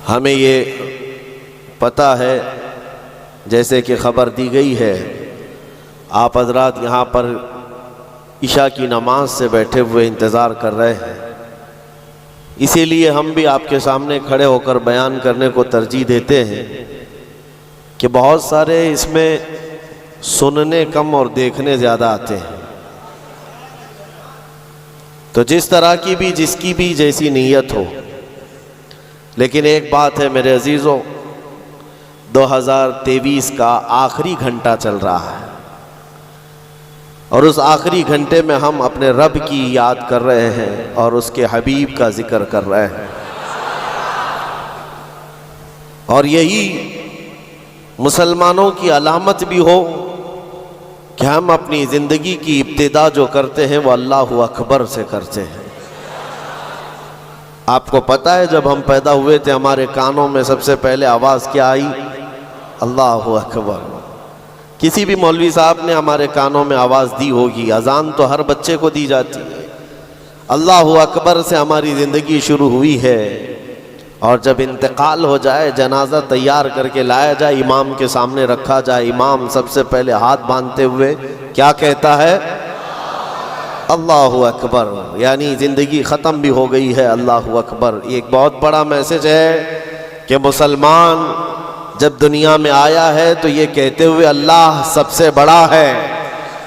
ہمیں یہ پتہ ہے، جیسے کہ خبر دی گئی ہے، آپ حضرات یہاں پر عشاء کی نماز سے بیٹھے ہوئے انتظار کر رہے ہیں، اسی لیے ہم بھی آپ کے سامنے کھڑے ہو کر بیان کرنے کو ترجیح دیتے ہیں کہ بہت سارے اس میں سننے کم اور دیکھنے زیادہ آتے ہیں۔ تو جس طرح کی بھی جس کی بھی جیسی نیت ہو، لیکن ایک بات ہے میرے عزیزوں، 2023 کا آخری گھنٹہ چل رہا ہے، اور اس آخری گھنٹے میں ہم اپنے رب کی یاد کر رہے ہیں اور اس کے حبیب کا ذکر کر رہے ہیں، اور یہی مسلمانوں کی علامت بھی ہو کہ ہم اپنی زندگی کی ابتدا جو کرتے ہیں وہ اللہ اکبر سے کرتے ہیں۔ آپ کو پتہ ہے جب ہم پیدا ہوئے تھے ہمارے کانوں میں سب سے پہلے آواز کیا آئی؟ اللہ اکبر۔ کسی بھی مولوی صاحب نے ہمارے کانوں میں آواز دی ہوگی، اذان تو ہر بچے کو دی جاتی ہے، اللہ اکبر سے ہماری زندگی شروع ہوئی ہے، اور جب انتقال ہو جائے، جنازہ تیار کر کے لایا جائے، امام کے سامنے رکھا جائے، امام سب سے پہلے ہاتھ باندھتے ہوئے کیا کہتا ہے؟ اللہ اکبر۔ یعنی زندگی ختم بھی ہو گئی ہے، اللہ اکبر۔ یہ ایک بہت بڑا میسج ہے کہ مسلمان جب دنیا میں آیا ہے تو یہ کہتے ہوئے اللہ سب سے بڑا ہے،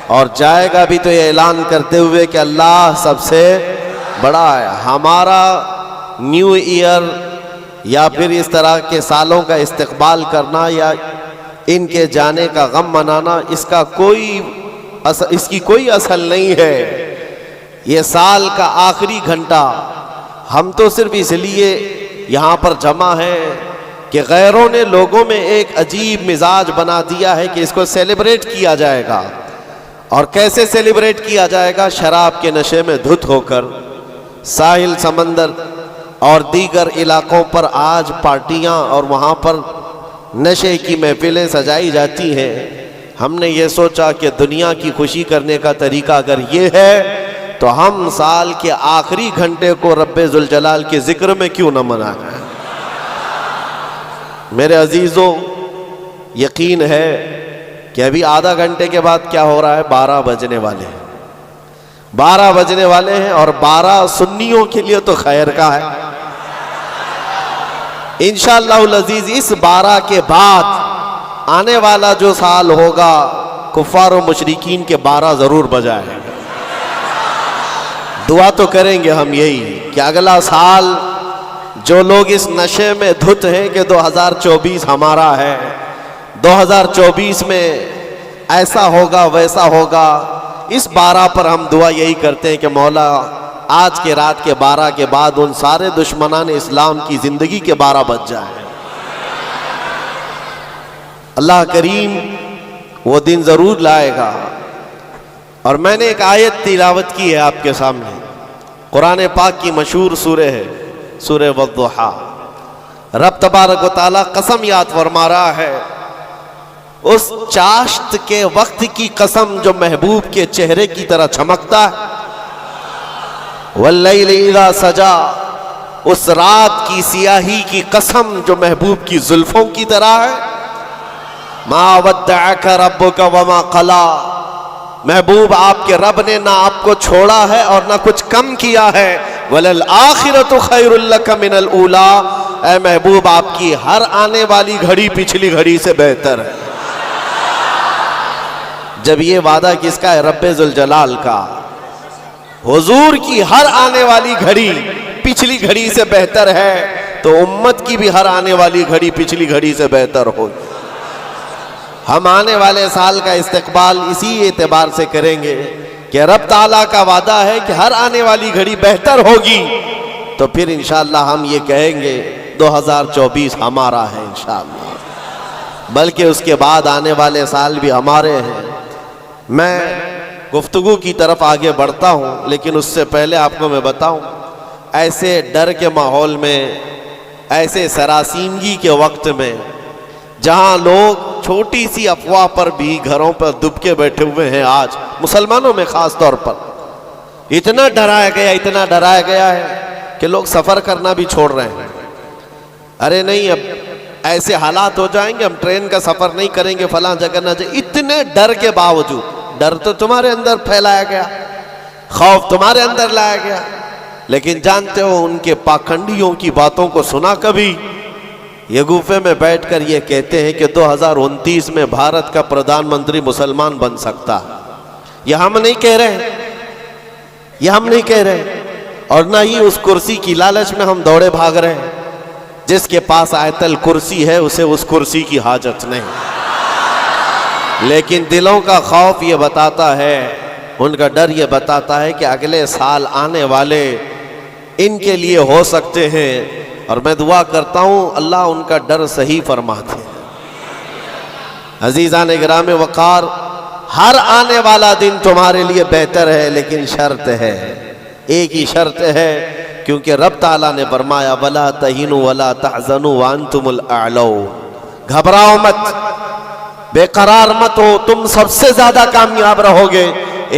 اور جائے گا بھی تو یہ اعلان کرتے ہوئے کہ اللہ سب سے بڑا ہے۔ ہمارا نیو ایئر یا پھر اس طرح کے سالوں کا استقبال کرنا یا ان کے جانے کا غم منانا، اس کی کوئی اصل نہیں ہے۔ یہ سال کا آخری گھنٹہ ہم تو صرف اس لیے یہاں پر جمع ہیں کہ غیروں نے لوگوں میں ایک عجیب مزاج بنا دیا ہے کہ اس کو سیلیبریٹ کیا جائے گا، اور کیسے سیلیبریٹ کیا جائے گا؟ شراب کے نشے میں دھت ہو کر ساحل سمندر اور دیگر علاقوں پر آج پارٹیاں اور وہاں پر نشے کی محفلیں سجائی جاتی ہیں۔ ہم نے یہ سوچا کہ دنیا کی خوشی کرنے کا طریقہ اگر یہ ہے تو ہم سال کے آخری گھنٹے کو رب ذوالجلال کے ذکر میں کیوں نہ منائیں۔ میرے عزیزوں، یقین ہے کہ ابھی آدھا گھنٹے کے بعد کیا ہو رہا ہے؟ 12 بجنے والے ہیں، 12 بجنے والے ہیں، اور 12 سنیوں کے لیے تو خیر کا ہے۔ انشاءاللہ العزیز اس 12 کے بعد آنے والا جو سال ہوگا کفار و مشرکین کے 12 ضرور بجائے۔ دعا تو کریں گے ہم یہی کہ اگلا سال جو لوگ اس نشے میں دھت ہیں کہ 2024 ہمارا ہے، 2024 میں ایسا ہوگا ویسا ہوگا، اس 12 پر ہم دعا یہی کرتے ہیں کہ مولا آج کے رات کے 12 کے بعد ان سارے دشمنان اسلام کی زندگی کے 12 بج جائیں۔ اللہ کریم وہ دن ضرور لائے گا۔ اور میں نے ایک آیت تلاوت کی ہے آپ کے سامنے، قرآن پاک کی مشہور سورہ ہے، سورہ والضحیٰ۔ رب تبارک و تعالیٰ قسم یاد فرما رہا ہے، اس چاشت کے وقت کی قسم جو محبوب کے چہرے کی طرح چمکتا ہے، واللیل اذا سجا، اس رات کی سیاہی کی قسم جو محبوب کی زلفوں کی طرح ہے، ما ودعک ربک وما قلا، محبوب آپ کے رب نے نہ آپ کو چھوڑا ہے اور نہ کچھ کم کیا ہے، وللآخرۃ خیر لک من الاولی، اے محبوب آپ کی ہر آنے والی گھڑی پچھلی گھڑی سے بہتر ہے۔ جب یہ وعدہ کس کا ہے؟ رب ذوالجلال کا۔ حضور کی ہر آنے والی گھڑی پچھلی گھڑی سے بہتر ہے، تو امت کی بھی ہر آنے والی گھڑی پچھلی گھڑی سے بہتر ہو۔ ہم آنے والے سال کا استقبال اسی اعتبار سے کریں گے کہ رب تعالیٰ کا وعدہ ہے کہ ہر آنے والی گھڑی بہتر ہوگی، تو پھر انشاءاللہ ہم یہ کہیں گے 2024 ہمارا ہے انشاءاللہ، بلکہ اس کے بعد آنے والے سال بھی ہمارے ہیں۔ میں گفتگو کی طرف آگے بڑھتا ہوں، لیکن اس سے پہلے آپ کو میں بتاؤں، ایسے ڈر کے ماحول میں، ایسے سراسیمگی کے وقت میں، جہاں لوگ چھوٹی سی افواہ پر بھی گھروں پر دب کے بیٹھے ہوئے ہیں، آج مسلمانوں میں خاص طور پر اتنا ڈرایا گیا ہے کہ لوگ سفر کرنا بھی چھوڑ رہے ہیں۔ ارے نہیں اب ایسے حالات ہو جائیں گے ہم ٹرین کا سفر نہیں کریں گے، فلاں جگہ نہ جائیں۔ اتنے ڈر کے باوجود، ڈر تو تمہارے اندر پھیلایا گیا، خوف تمہارے اندر لایا گیا، لیکن جانتے ہو ان کے پاکھنڈیوں کی باتوں کو سنا کبھی؟ یہ گوفے میں بیٹھ کر یہ کہتے ہیں کہ 2029 میں بھارت کا پردھان منتری مسلمان بن سکتا ہے۔ یہ ہم نہیں کہہ رہے ہیں، یہ ہم نہیں کہہ رہے ہیں، اور نہ ہی اس کرسی کی لالچ میں ہم دوڑے بھاگ رہے ہیں۔ جس کے پاس آیت الکرسی ہے اسے اس کرسی کی حاجت نہیں، لیکن دلوں کا خوف یہ بتاتا ہے، ان کا ڈر یہ بتاتا ہے کہ اگلے سال آنے والے ان کے لیے ہو سکتے ہیں، اور میں دعا کرتا ہوں اللہ ان کا ڈر صحیح فرماتے ہیں۔ عزیزان گرامی وقار، ہر آنے والا دن تمہارے لیے بہتر ہے، لیکن شرط ہے، ایک ہی شرط ہے، کیونکہ رب تعالیٰ نے فرمایا وَلَا تَهِنُوا وَلَا تَحْزَنُوا وَأَنْتُمُ الْأَعْلَوْنَ، گھبراؤ مت، بے قرار مت ہو، تم سب سے زیادہ کامیاب رہو گے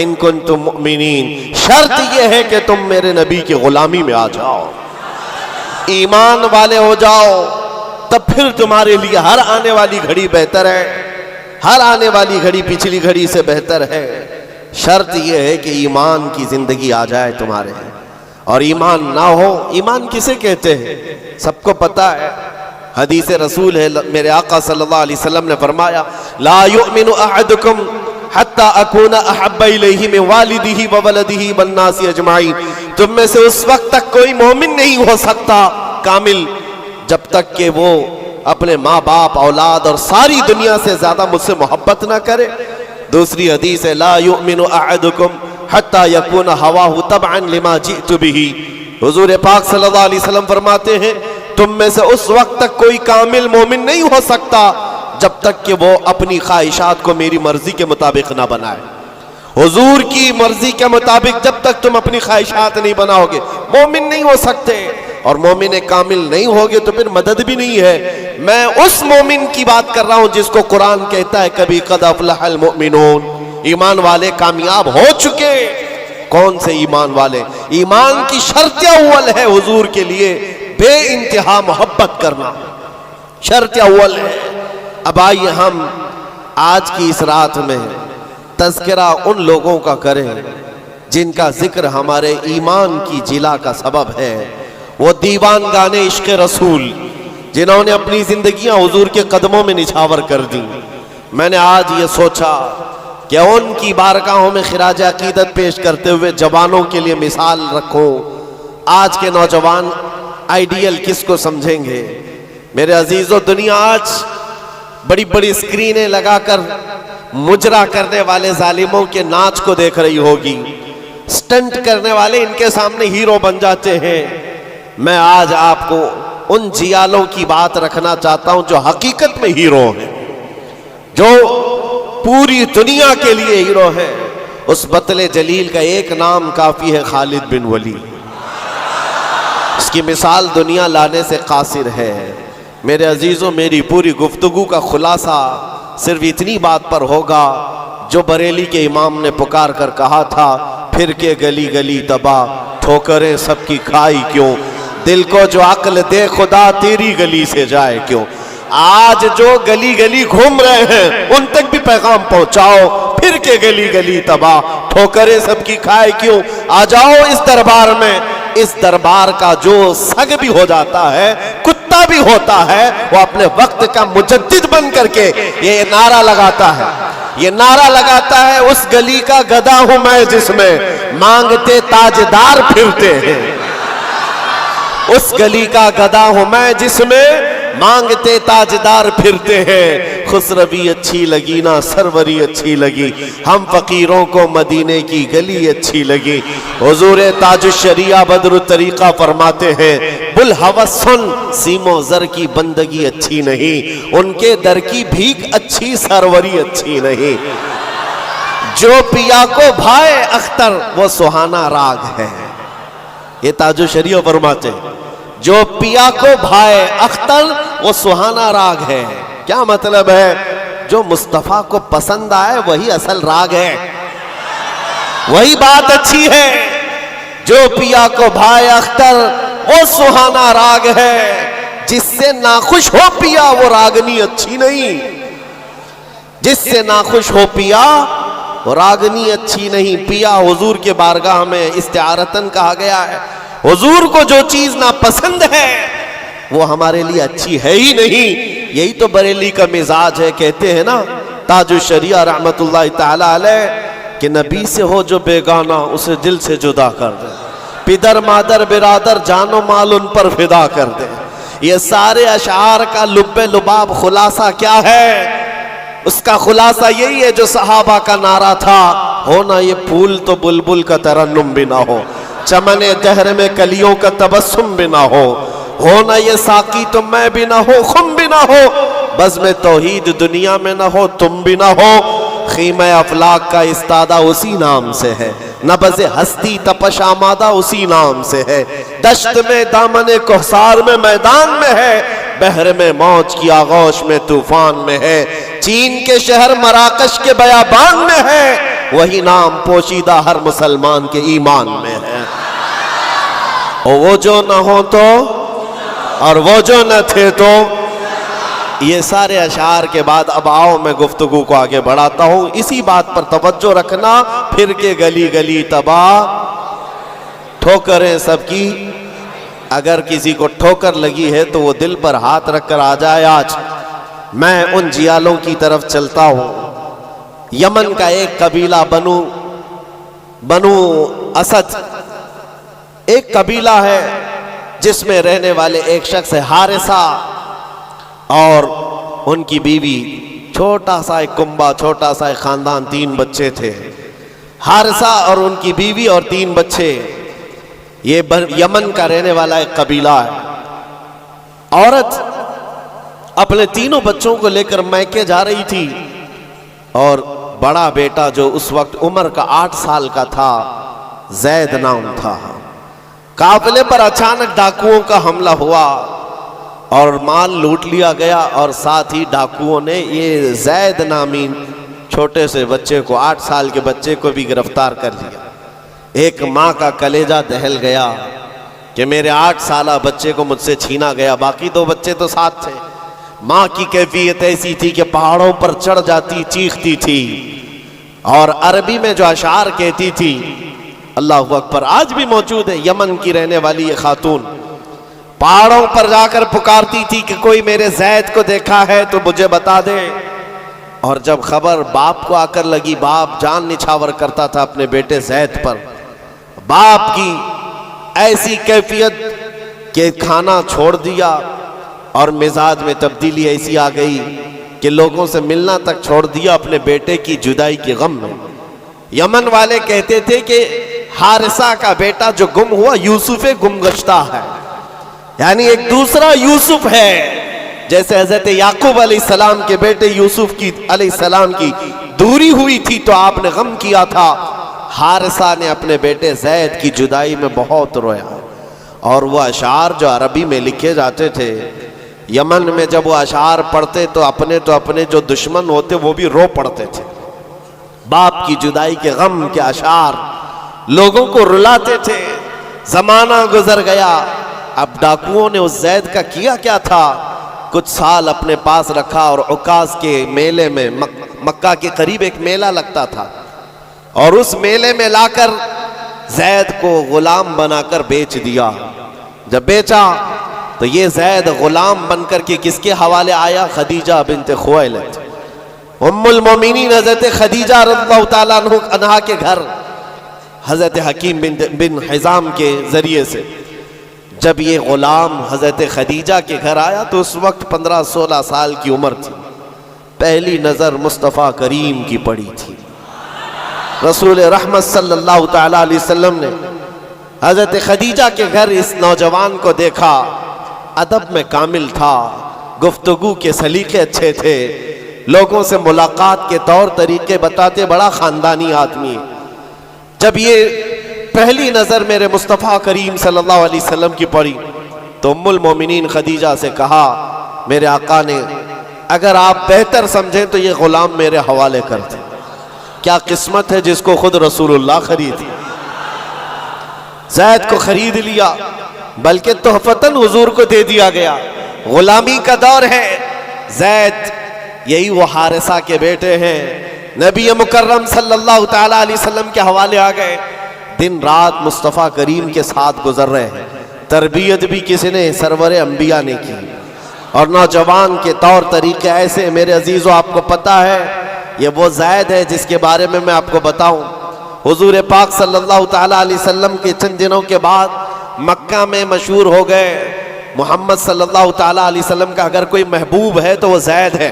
ان کنتم مؤمنین۔ شرط یہ ہے کہ تم میرے نبی کی غلامی میں آ جاؤ، ایمان والے ہو جاؤ، تب پھر تمہارے لیے ہر آنے والی گھڑی بہتر ہے، ہر آنے والی گھڑی پچھلی گھڑی سے بہتر ہے۔ شرط یہ ہے کہ ایمان کی زندگی آ جائے تمہارے، اور ایمان نہ ہو، ایمان کسے کہتے ہیں سب کو پتا ہے، حدیث رسول ہے، میرے آقا صلی اللہ علیہ وسلم نے فرمایا لا یؤمن احدکم حتی اکون احب الیہ من والدہ وولدہ والناس اجمعین، تم میں سے اس وقت تک کوئی مومن نہیں ہو سکتا کامل جب تک کہ وہ اپنے ماں باپ، اولاد اور ساری دنیا سے زیادہ مجھ سے محبت نہ کرے۔ دوسری حدیث ہے لا یؤمن احدکم حتی یکون ہواہ تبعا لما جئت بہ، حضور پاک صلی اللہ علیہ وسلم فرماتے ہیں تم میں سے اس وقت تک کوئی کامل مومن نہیں ہو سکتا جب تک کہ وہ اپنی خواہشات کو میری مرضی کے مطابق نہ بنائے۔ حضور کی مرضی کے مطابق جب تک تم اپنی خواہشات نہیں بناؤ گے مومن نہیں ہو سکتے، اور مومن کامل نہیں ہوگے تو پھر مدد بھی نہیں ہے۔ میں اس مومن کی بات کر رہا ہوں جس کو قرآن کہتا ہے کبھی قد افلح المؤمنون، ایمان والے کامیاب ہو چکے۔ کون سے ایمان والے؟ ایمان کی شرط اول ہے حضور کے لیے بے انتہا محبت کرنا، شرط اول ہے۔ اب آئیے ہم آج کی اس رات میں تذکرہ ان لوگوں کا کریں جن کا ذکر ہمارے ایمان کی جلا کا سبب ہے، وہ دیوان گانے عشق رسول جنہوں نے اپنی زندگیاں حضور کے قدموں میں نچھاور کر دی۔ میں نے آج یہ سوچا کہ ان کی بارگاہوں میں خراج عقیدت پیش کرتے ہوئے جوانوں کے لیے مثال رکھو۔ آج کے نوجوان آئیڈیل کس کو سمجھیں گے؟ میرے عزیزو، دنیا آج بڑی بڑی اسکرینیں لگا کر مجرا کرنے والے ظالموں کے ناچ کو دیکھ رہی ہوگی، سٹنٹ کرنے والے ان کے سامنے ہیرو بن جاتے ہیں۔ میں آج آپ کو ان جیالوں کی بات رکھنا چاہتا ہوں جو حقیقت میں ہیرو ہیں، جو پوری دنیا کے لیے ہیرو ہے۔ اس بطل جلیل کا ایک نام کافی ہے، خالد بن ولید۔ اس کی مثال دنیا لانے سے قاصر ہے۔ میرے عزیزوں، میری پوری گفتگو کا خلاصہ صرف اتنی بات پر ہوگا جو بریلی کے امام نے پکار کر کہا تھا، پھر کے گلی گلی تباہ، ٹھوکریں سب کی کھائی کیوں، دل کو جو عقل دے خدا تیری گلی سے جائے کیوں۔ آج جو گلی گلی گھوم رہے ہیں ان تک بھی پیغام پہنچاؤ، پھر کے گلی گلی تباہ، ٹھوکریں سب کی کھائے کیوں۔ آ جاؤ اس دربار میں، اس دربار کا جو سگ بھی ہو جاتا ہے، کتا بھی ہوتا ہے، وہ اپنے وقت کا مجدد بن کر کے یہ نعرہ لگاتا ہے، یہ نعرہ لگاتا ہے، اس گلی کا گدھا ہوں میں جس میں مانگتے تاجدار پھرتے ہیں۔ اس گلی کا گدھا ہوں میں جس میں مانگتے تاجدار پھرتے ہیں۔ خسروی اچھی لگی نہ سروری اچھی لگی، ہم فقیروں کو مدینے کی گلی اچھی لگی۔ حضور تاج الشریعہ بدر الطریقہ فرماتے ہیں، بلہوس سن سیم و زر کی بندگی اچھی نہیں، ان کے در کی بھیک اچھی سروری اچھی نہیں۔ جو پیا کو بھائے اختر وہ سہانا راگ ہے، یہ تاج الشریعہ فرماتے ہیں، جو پیا کو بھائے اختر وہ سہانا راگ ہے۔ کیا مطلب ہے؟ جو مصطفیٰ کو پسند آئے وہی اصل راگ ہے، وہی بات اچھی ہے۔ جو پیا کو بھائے اختر وہ سہانا راگ ہے، جس سے ناخوش ہو پیا وہ راگنی اچھی نہیں، جس سے ناخوش ہو پیا وہ راگنی اچھی نہیں۔ پیا حضور کے بارگاہ میں استعارتن کہا گیا ہے، حضور کو جو چیز ناپسند ہے وہ ہمارے لیے اچھی ہے ہی نہیں۔ یہی تو بریلی کا مزاج ہے، کہتے ہیں نا تاج الشریعہ رحمت اللہ تعالی علیہ کہ نبی سے ہو جو بیگانہ اسے دل سے جدا کر دے، پدر مادر برادر جان و مال ان پر فدا کر دے۔ یہ سارے اشعار کا لب لباب خلاصہ کیا ہے؟ اس کا خلاصہ یہی ہے جو صحابہ کا نعرہ تھا، ہونا یہ پھول تو بلبل کا ترنم بھی نہ ہو، چمن دہر میں کلیوں کا تبسم بھی نہ ہو، ہونا یہ ساقی تو میں بھی نہ ہو، خم بھی نہ ہو، بزم توحید دنیا میں نہ ہو، تم بھی نہ ہو، خیمہ افلاک کا استادہ اسی نام سے ہے، نبض ہستی تپش آمادہ اسی نام سے ہے، دشت میں دامن کوثر میں میدان میں ہے، بحر میں موج کی آغوش میں طوفان میں ہے، چین کے شہر مراکش کے بیابان میں ہے، وہی نام پوشیدہ ہر مسلمان کے ایمان میں ہے۔ اور وہ جو نہ ہو تو اور وہ جو نہ تھے تو، یہ سارے اشعار کے بعد اب آؤ میں گفتگو کو آگے بڑھاتا ہوں۔ اسی بات پر توجہ رکھنا، پھر کے گلی گلی تباہ ٹھوکریں سب کی، اگر کسی کو ٹھوکر لگی ہے تو وہ دل پر ہاتھ رکھ کر آ جائے۔ آج میں ان جیالوں کی طرف چلتا ہوں۔ یمن کا ایک قبیلہ بنو اسد ایک قبیلہ ہے جس میں رہنے والے ایک شخص ہے حارثہ، اور ان کی بیوی، چھوٹا سا ایک کنبہ، چھوٹا سا ایک خاندان، 3 بچے تھے۔ حارثہ اور ان کی بیوی اور 3 بچے، یہ یمن کا رہنے والا ایک قبیلہ ہے۔ عورت اپنے 3 بچوں کو لے کر میکے جا رہی تھی، اور بڑا بیٹا جو اس وقت عمر کا 8 سال کا تھا، زید نام تھا، قافلے پر اچانک ڈاکوؤں کا حملہ ہوا اور مال لوٹ لیا گیا، اور ساتھ ہی ڈاکوؤں نے یہ زید نامی چھوٹے سے بچے کو، 8 سال کے بچے کو بھی گرفتار کر لیا۔ ایک ماں کا کلیجہ دہل گیا کہ میرے 8 سالہ بچے کو مجھ سے چھینا گیا، باقی 2 بچے تو ساتھ تھے۔ ماں کی کیفیت ایسی تھی کہ پہاڑوں پر چڑھ جاتی، چیختی تھی، اور عربی میں جو اشعار کہتی تھی، اللہ اکبر، آج بھی موجود ہے۔ یمن کی رہنے والی یہ خاتون پہاڑوں پر جا کر پکارتی تھی کہ کوئی میرے زید کو دیکھا ہے تو مجھے بتا دے، اور جب خبر باپ کو آ کر لگی، باپ جان نچھاور کرتا تھا اپنے بیٹے زید پر۔ باپ کی ایسی کیفیت کہ کھانا چھوڑ دیا، اور مزاج میں تبدیلی ایسی آ گئی کہ لوگوں سے ملنا تک چھوڑ دیا اپنے بیٹے کی جدائی کے غم میں۔ یمن والے کہتے تھے کہ حارثہ کا بیٹا جو گم ہوا یوسف گم گشتہ ہے، یعنی ایک دوسرا یوسف ہے، جیسے حضرت یعقوب علیہ السلام کے بیٹے یوسف کی علیہ السلام کی دوری ہوئی تھی تو آپ نے غم کیا تھا، حارثہ نے اپنے بیٹے زید کی جدائی میں بہت رویا۔ اور وہ اشعار جو عربی میں لکھے جاتے تھے، یمن میں جب وہ اشعار پڑھتے تو اپنے جو دشمن ہوتے وہ بھی رو پڑتے تھے۔ باپ کی جدائی کے غم کے اشعار لوگوں کو رلاتے تھے۔ زمانہ گزر گیا، اب ڈاکوؤں نے اس زید کا کیا کیا تھا، کچھ سال اپنے پاس رکھا، اور عکاظ کے میلے میں، مکہ کے قریب ایک میلہ لگتا تھا، اور اس میلے میں لا کر زید کو غلام بنا کر بیچ دیا۔ جب بیچا تو یہ زید غلام بن کر کے کس کے حوالے آیا؟ خدیجہ بنت خویلد، ام المومنین حضرت خدیجہ رضی اللہ تعالیٰ عنہا کے گھر، حضرت حکیم بن حزام کے ذریعے سے۔ جب یہ غلام حضرت خدیجہ کے گھر آیا تو اس وقت 15-16 سال کی عمر تھی۔ پہلی نظر مصطفیٰ کریم کی پڑی تھی۔ رسول رحمت صلی اللہ تعالیٰ علیہ وسلم نے حضرت خدیجہ کے گھر اس نوجوان کو دیکھا، ادب میں کامل تھا، گفتگو کے سلیقے اچھے تھے، لوگوں سے ملاقات کے طور طریقے بتاتے، بڑا خاندانی آدمی۔ جب یہ پہلی نظر میرے مصطفیٰ کریم صلی اللہ علیہ وسلم کی پڑی تو ام المومنین خدیجہ سے کہا، میرے آقا نے اگر آپ بہتر سمجھیں تو یہ غلام میرے حوالے کر دیں۔ کیا قسمت ہے جس کو خود رسول اللہ خرید لیا۔ زید کو خرید لیا، بلکہ تحفتاً حضور کو دے دیا گیا۔ غلامی کا دور ہے. زید یہی وہ حارثہ کے بیٹے ہیں. نبی مکرم صلی اللہ تعالیٰ علیہ وسلم کے حوالے آ گئے. دن رات مصطفیٰ کریم کے ساتھ گزر رہے ہیں. تربیت بھی کسی نے سرور انبیاء نے کی. اور نوجوان کے طور طریقے ایسے. میرے عزیزو آپ کو پتہ ہے یہ وہ زید ہے جس کے بارے میں آپ کو بتاؤں. حضور پاک صلی اللہ تعالیٰ علیہ وسلم کے چند دنوں کے بعد مکہ میں مشہور ہو گئے. محمد صلی اللہ تعالیٰ علیہ وسلم کا اگر کوئی محبوب ہے تو وہ زید ہے.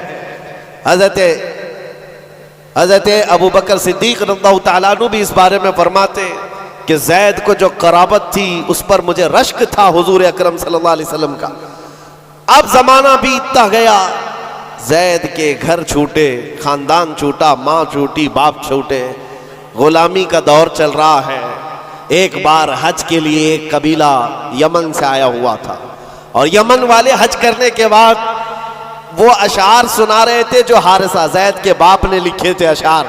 حضرت ابو بکر صدیق رضی اللہ تعالیٰ عنہ بھی اس بارے میں فرماتے کہ زید کو جو قرابت تھی اس پر مجھے رشک تھا حضور اکرم صلی اللہ علیہ وسلم کا. اب زمانہ بیتتا گیا. زید کے گھر چھوٹے, خاندان چھوٹا, ماں چھوٹی, باپ چھوٹے. غلامی کا دور چل رہا ہے. ایک بار حج کے لیے ایک قبیلہ یمن سے آیا ہوا تھا اور یمن والے حج کرنے کے بعد وہ اشعار سنا رہے تھے جو حارثہ زید کے باپ نے لکھے تھے اشعار,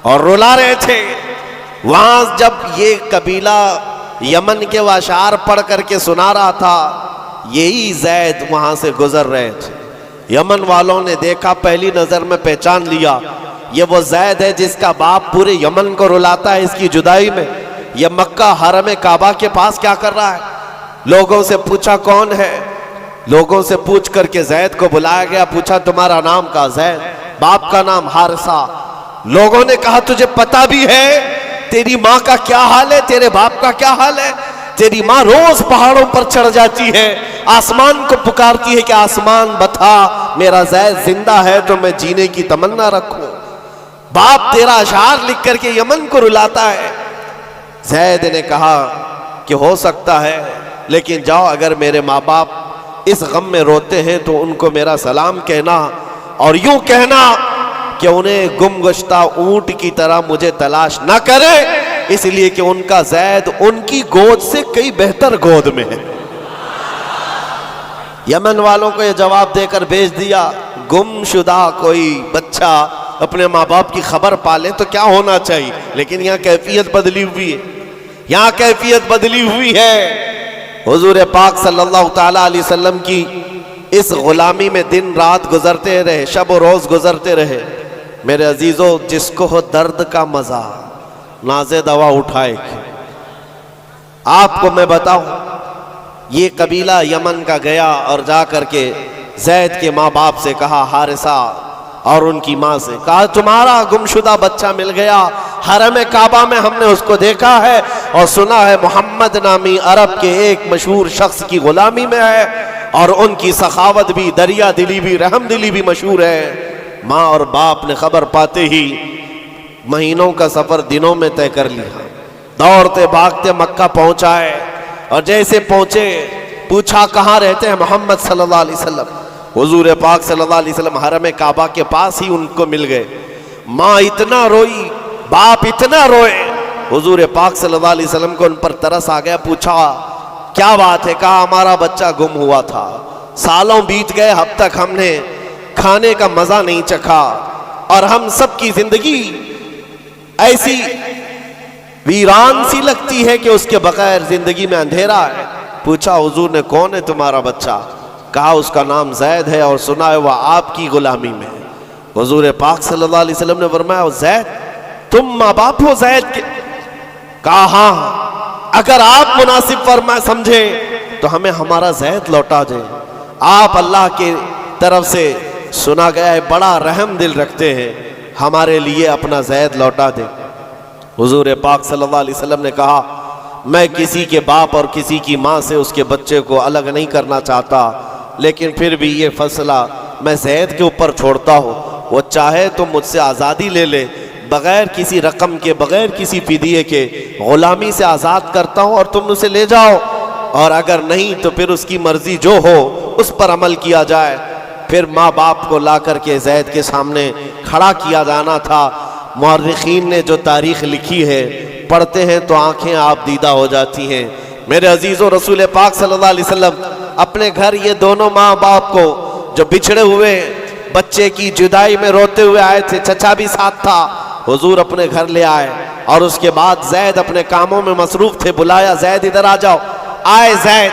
اور رلا رہے تھے. وہاں جب یہ قبیلہ یمن کے وہ اشعار پڑھ کر کے سنا رہا تھا, یہی زید وہاں سے گزر رہے تھے. یمن والوں نے دیکھا, پہلی نظر میں پہچان لیا یہ وہ زید ہے جس کا باپ پورے یمن کو رلاتا ہے اس کی جدائی میں. یہ مکہ حرم کعبہ کے پاس کیا کر رہا ہے؟ لوگوں سے پوچھا کون ہے. لوگوں سے پوچھ کر کے زید کو بلایا گیا. پوچھا تمہارا نام کا؟ زید. باپ کا نام حارثہ. لوگوں نے کہا تجھے پتہ بھی ہے تیری ماں کا کیا حال ہے, تیرے باپ کا کیا حال ہے؟ تیری ماں روز پہاڑوں پر چڑھ جاتی ہے, آسمان کو پکارتی ہے کہ آسمان بتا میرا زید زندہ ہے تو میں جینے کی تمنا رکھوں. باپ تیرا اشعار لکھ کر کے یمن کو رلاتا ہے. زید نے کہا کہ ہو سکتا ہے, لیکن جاؤ اگر میرے ماں باپ اس غم میں روتے ہیں تو ان کو میرا سلام کہنا, اور یوں کہنا کہ انہیں گم گشتہ اونٹ کی طرح مجھے تلاش نہ کرے, اس لیے کہ ان کا زید ان کی گود سے کئی بہتر گود میں ہے. یمن والوں کو یہ جواب دے کر بھیج دیا. گم شدہ کوئی بچہ اپنے ماں باپ کی خبر پالے تو کیا ہونا چاہیے, لیکن یہاں کیفیت بدلی ہوئی ہے. یہاں کیفیت بدلی ہوئی ہے. حضور پاک صلی اللہ تعالیٰ علیہ وسلم کی اس غلامی میں دن رات گزرتے رہے, شب و روز گزرتے رہے. میرے عزیزو, جس کو ہو درد کا مزہ نازے دوا اٹھائے. آپ کو میں بتاؤں, یہ قبیلہ یمن کا گیا اور جا کر کے زید کے ماں باپ سے کہا, حارثہ اور ان کی ماں سے کہا تمہارا گمشدہ بچہ مل گیا, حرم کعبہ میں ہم نے اس کو دیکھا ہے اور سنا ہے محمد نامی عرب کے ایک مشہور شخص کی غلامی میں ہے, اور ان کی سخاوت بھی, دریا دلی بھی, رحم دلی بھی مشہور ہے. ماں اور باپ نے خبر پاتے ہی مہینوں کا سفر دنوں میں طے کر لیا. دوڑتے بھاگتے مکہ پہنچائے, اور جیسے پہنچے پوچھا کہاں رہتے ہیں؟ محمد صلی اللہ علیہ وسلم. حضور پاک صلی اللہ علیہ وسلم حرم کعبہ کے پاس ہی ان کو مل گئے. ماں اتنا روئی, باپ اتنا روئے. حضور پاک صلی اللہ علیہ وسلم کو ان پر ترس آ گیا. پوچھا کیا بات ہے؟ کہا ہمارا بچہ گم ہوا تھا, سالوں بیت گئے, اب تک ہم نے کھانے کا مزہ نہیں چکھا, اور ہم سب کی زندگی ایسی ویران سی لگتی ہے کہ اس کے بغیر زندگی میں اندھیرا ہے. پوچھا حضور نے کون ہے تمہارا بچہ؟ کہا اس کا نام زید ہے اور سنا ہے وہ آپ کی غلامی میں. حضور پاک صلی اللہ علیہ وسلم نے فرمایا زید تم ماں باپ ہو زید کے؟ کہا ہاں, اگر آپ مناسب فرما سمجھے تو ہمیں ہمارا زید لوٹا دیں. آپ اللہ کی طرف سے سنا گیا ہے بڑا رحم دل رکھتے ہیں, ہمارے لیے اپنا زید لوٹا دیں. حضور پاک صلی اللہ علیہ وسلم نے کہا میں کسی کے باپ اور کسی کی ماں سے اس کے بچے کو الگ نہیں کرنا چاہتا, لیکن پھر بھی یہ فیصلہ میں زید کے اوپر چھوڑتا ہوں. وہ چاہے تو مجھ سے آزادی لے لے, بغیر کسی رقم کے, بغیر کسی فدیے کے غلامی سے آزاد کرتا ہوں اور تم اسے لے جاؤ, اور اگر نہیں تو پھر اس کی مرضی جو ہو اس پر عمل کیا جائے. پھر ماں باپ کو لا کر کے زید کے سامنے کھڑا کیا جانا تھا. مورخین نے جو تاریخ لکھی ہے پڑھتے ہیں تو آنکھیں آپ دیدہ ہو جاتی ہیں. میرے عزیزو, رسول پاک صلی اللہ علیہ وسلم اپنے گھر یہ دونوں ماں باپ کو جو بچھڑے ہوئے بچے کی جدائی میں روتے ہوئے آئے تھے, چچا بھی ساتھ تھا, حضور اپنے گھر لے آئے. اور اس کے بعد زید اپنے کاموں میں مصروف تھے, بلایا زید ادھر آ جاؤ. آئے زید,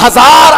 1000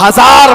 1000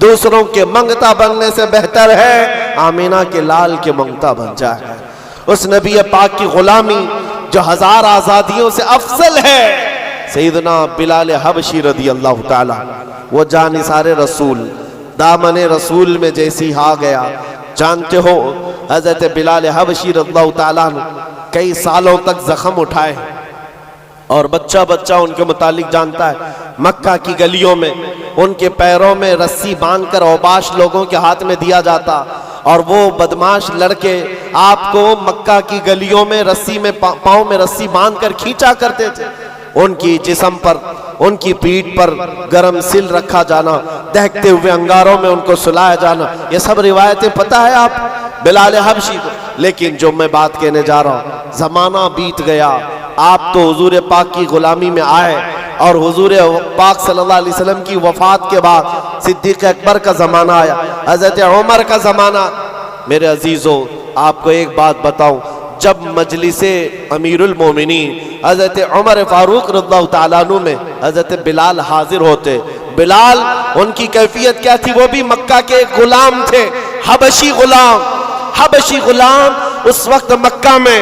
دوسروں کے منگتا بننے سے بہتر ہے آمینہ کے لال کے منگتا بن جائے۔ اس نبی پاک کی غلامی جو 1000 آزادیوں سے افضل ہے، سیدنا بلال حبشی رضی اللہ تعالی، وہ جانثار رسول، دامن رسول میں جیسی آ گیا۔ جانتے ہو حضرت بلال حبشی رضی اللہ تعالیٰ کئی سالوں تک زخم اٹھائے، اور بچہ بچہ ان کے متعلق جانتا ہے۔ مکہ کی گلیوں میں ان کے پیروں میں رسی باندھ کر اوباش لوگوں کے ہاتھ میں دیا جاتا، اور وہ بدماش لڑکے آپ کو مکہ کی گلیوں میں رسی میں پاؤں میں رسی باندھ کر کھینچا کرتے تھے۔ ان کی جسم پر، ان کی پیٹھ پر گرم سل رکھا جانا، دہکتے ہوئے انگاروں میں ان کو سلایا جانا، یہ سب روایتیں پتہ ہے آپ بلال حبشی کو۔ لیکن جو میں بات کہنے جا رہا ہوں، زمانہ بیت گیا، آپ تو حضور پاک کی غلامی میں آئے، اور حضور پاک صلی اللہ علیہ وسلم کی وفات کے بعد صدیق اکبر کا زمانہ آیا، حضرت عمر کا زمانہ۔ میرے عزیزوں، آپ کو ایک بات بتاؤں، جب مجلس امیر المومنین حضرت عمر فاروق رضی اللہ تعالیٰ عنہ میں حضرت بلال حاضر ہوتے، بلال ان کی کیفیت کیا تھی؟ وہ بھی مکہ کے غلام تھے، حبشی غلام۔ حبشی غلام اس وقت مکہ میں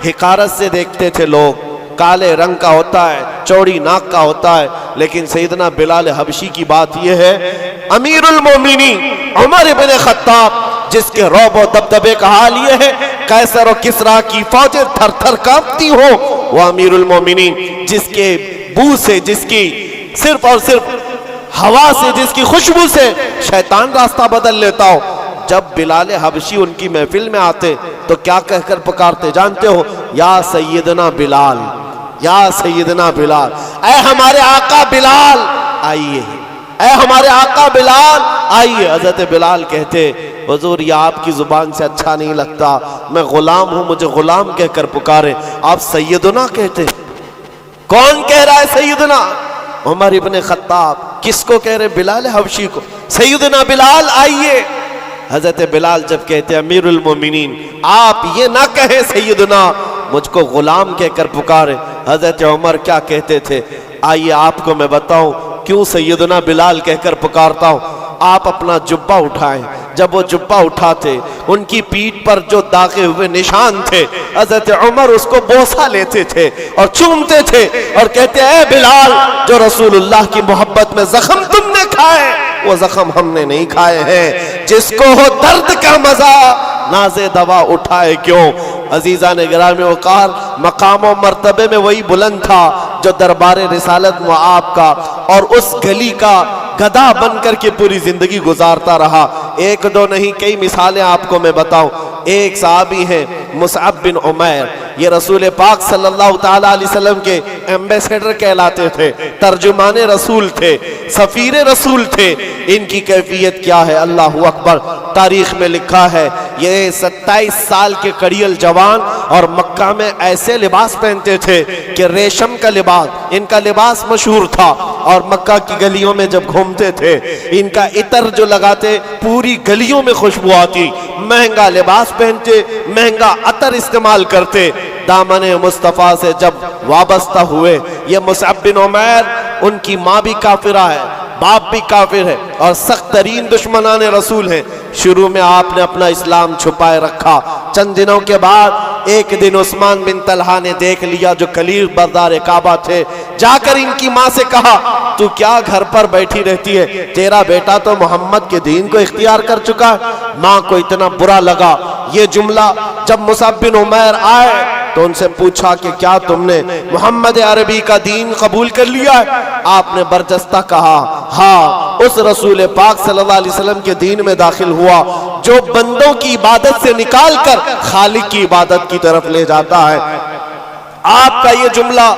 حقارت سے دیکھتے تھے لوگ، کالے رنگ کا ہوتا ہے، چوڑی ناک کا ہوتا ہے، لیکن سیدنا بلال حبشی کی بات یہ ہے، امیر المومنین عمر بن خطاب، جس کے رعب و دبدبے کا حال یہ ہے قیصر و کسریٰ کی فوجیں تھر تھر کانپتی ہو، وہ امیر المومنین جس کے بو سے، جس کی صرف اور صرف ہوا سے، جس کی خوشبو سے شیطان راستہ بدل لیتا ہو۔ جب بلال حبشی ان کی محفل میں آتے تو کیا کہہ کر پکارتے جانتے ہو؟ یا سیدنا بلال، یا سیدنا بلال، اے ہمارے آقا بلال آئیے، اے ہمارے آقا بلال آئیے۔ حضرت بلال کہتے، حضور یہ آپ کی زبان سے اچھا نہیں لگتا، میں غلام ہوں، مجھے غلام کہہ کر پکارے، آپ سیدنا کہتے۔ کون کہہ رہا ہے سیدنا؟ عمر ابن خطاب۔ کس کو کہہ رہے؟ بلال حبشی کو۔ سیدنا بلال آئیے۔ حضرت بلال جب کہتے امیر المومنین آپ یہ نہ کہیں سیدنا، مجھ کو غلام کہہ کر پکارے، حضرت عمر کیا کہتے تھے؟ آئیے آپ کو میں بتاؤں کیوں سیدنا بلال کہہ کر پکارتا ہوں۔ آپ اپنا جبہ اٹھائیں، جب وہ جبہ اٹھاتے ان کی پیٹھ پر جو داغے ہوئے نشان تھے، حضرت عمر اس کو بوسہ لیتے تھے اور چومتے تھے اور کہتے اے بلال، جو رسول اللہ کی محبت میں زخم تم نے کھائے وہ زخم ہم نے نہیں کھائے ہیں، جس کو ہو درد کا مزہ ناز دوا اٹھائے کیوں۔ عزیزان گرامی وقار، مقام و مرتبے میں وہی بلند تھا جو دربار رسالت و آپ کا اور اس گلی کا گدا بن کر کے پوری زندگی گزارتا رہا۔ ایک دو نہیں، کئی مثالیں آپ کو میں بتاؤں۔ ایک صحابی ہیں مصعب بن عمیر، یہ رسول پاک صلی اللہ تعالیٰ علیہ وسلم کے ایمبیسیڈر کہلاتے تھے، ترجمان رسول تھے، سفیر رسول تھے۔ ان کی کیفیت کیا ہے؟ اللہ اکبر۔ تاریخ میں لکھا ہے یہ 27 سال کے کڑیل جوان اور مکہ میں ایسے لباس پہنتے تھے کہ ریشم کا لباس، ان کا لباس مشہور تھا، اور مکہ کی گلیوں میں جب گھومتے تھے ان کا عطر جو لگاتے پوری گلیوں میں خوشبو آتی۔ مہنگا لباس پہنتے، مہنگا عطر استعمال کرتے۔ دامن مصطفیٰ سے جب وابستہ ہوئے، یہ مصعب بن عمیر، ان کی ماں بھی کافرہ ہے، باپ بھی کافر ہے اور سخت ترین دشمنان رسول ہیں۔ شروع میں آپ نے اپنا اسلام چھپائے رکھا۔ چند دنوں کے بعد ایک دن عثمان بن طلحہ نے دیکھ لیا جو کلیر بردار کعبہ تھے، جا کر ان کی ماں سے کہا تو کیا گھر پر بیٹھی رہتی ہے؟ تیرا بیٹا تو محمد کے دین کو اختیار کر چکا ہے۔ ماں کو اتنا برا لگا یہ جملہ۔ جب مصعب بن عمیر آئے تو ان سے پوچھا کہ کیا تم نے محمد عربی کا دین قبول کر لیا ہے؟ آپ نے برجستہ کہا ہاں، اس رسول پاک صلی اللہ علیہ وسلم کے دین میں داخل ہوا جو بندوں کی عبادت سے نکال کر خالق کی عبادت کی طرف لے جاتا ہے۔ آپ کا یہ جملہ